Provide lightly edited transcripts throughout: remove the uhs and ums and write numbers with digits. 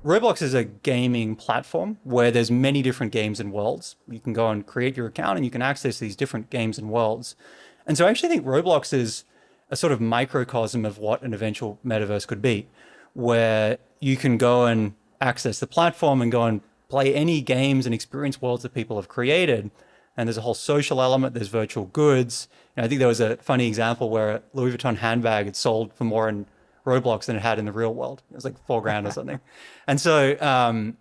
Roblox is a gaming platform where there's many different games and worlds. You can go and create your account and you can access these different games and worlds. And so I actually think Roblox is a sort of microcosm of what an eventual metaverse could be, where you can go and access the platform and go and play any games and experience worlds that people have created. And there's a whole social element, there's virtual goods. And I think there was a funny example where a Louis Vuitton handbag had sold for more in Roblox than it had in the real world. It was like $4,000 or something. And so,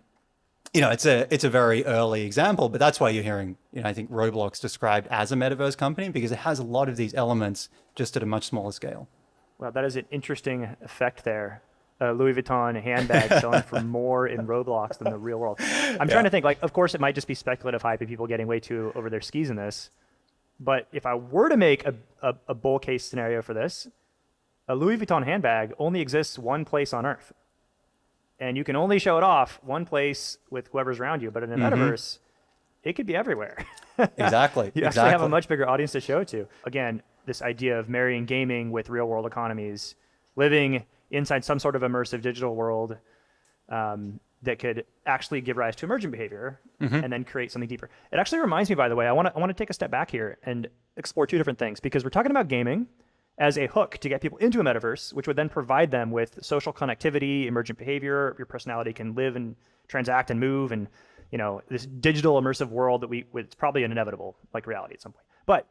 it's a very early example, but that's why you're hearing, I think Roblox described as a metaverse company, because it has a lot of these elements just at a much smaller scale. Well, that is an interesting effect there. Louis Vuitton handbag selling for more in Roblox than the real world. I'm trying to think, like, of course, it might just be speculative hype and people getting way too over their skis in this. But if I were to make a bull case scenario for this, a Louis Vuitton handbag only exists one place on Earth. And you can only show it off one place with whoever's around you. But in a metaverse, it could be everywhere. Exactly. You actually have a much bigger audience to show it to. Again, this idea of marrying gaming with real world economies, living inside some sort of immersive digital world that could actually give rise to emergent behavior and then create something deeper. It actually reminds me, by the way, I want to take a step back here and explore two different things, because we're talking about gaming as a hook to get people into a metaverse, which would then provide them with social connectivity, emergent behavior. Your personality can live and transact and move, and this digital immersive world that it's probably inevitable, like reality at some point. But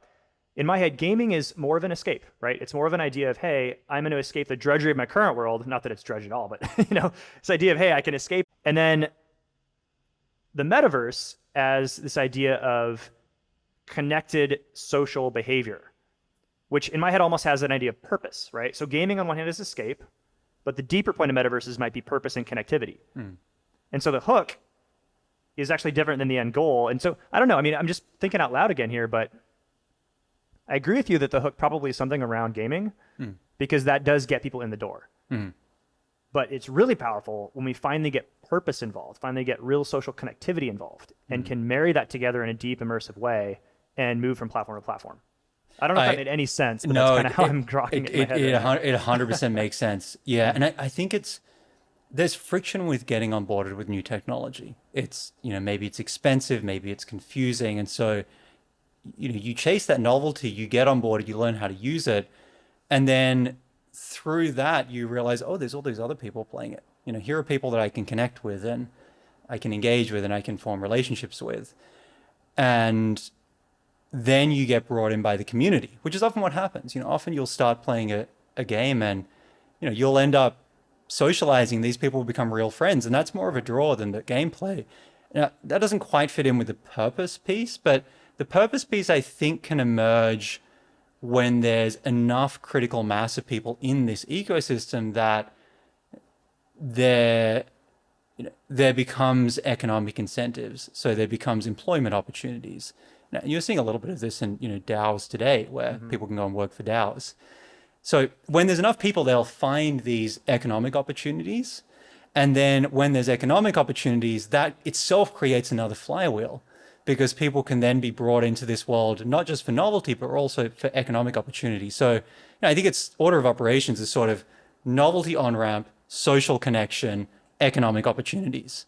in my head, gaming is more of an escape, right? It's more of an idea of, hey, I'm going to escape the drudgery of my current world. Not that it's drudge at all, but this idea of, hey, I can escape. And then the metaverse as this idea of connected social behavior, which in my head almost has an idea of purpose, right? So gaming on one hand is escape, but the deeper point of metaverses might be purpose and connectivity. And so the hook is actually different than the end goal. And so I don't know. I mean, I'm just thinking out loud again here, but I agree with you that the hook probably is something around gaming because that does get people in the door. But it's really powerful when we finally get purpose involved, finally get real social connectivity involved, and can marry that together in a deep, immersive way and move from platform to platform. I don't know if that made any sense, but that's kind of how I'm grokking it in my head. It 100% makes sense. Yeah, and I think there's friction with getting on board with new technology. It's, maybe it's expensive, maybe it's confusing. And so, you chase that novelty, you get on board, you learn how to use it. And then through that, you realize, oh, there's all these other people playing it. Here are people that I can connect with and I can engage with and I can form relationships with. And then you get brought in by the community, which is often what happens. Often you'll start playing a game and, you'll end up socializing. These people will become real friends, and that's more of a draw than the gameplay. Now, that doesn't quite fit in with the purpose piece, but the purpose piece, I think, can emerge when there's enough critical mass of people in this ecosystem that there becomes economic incentives. So there becomes employment opportunities. Now, you're seeing a little bit of this in DAOs today, where people can go and work for DAOs. So when there's enough people, they'll find these economic opportunities. And then when there's economic opportunities, that itself creates another flywheel, because people can then be brought into this world, not just for novelty, but also for economic opportunity. So I think its order of operations is sort of novelty on-ramp, social connection, economic opportunities.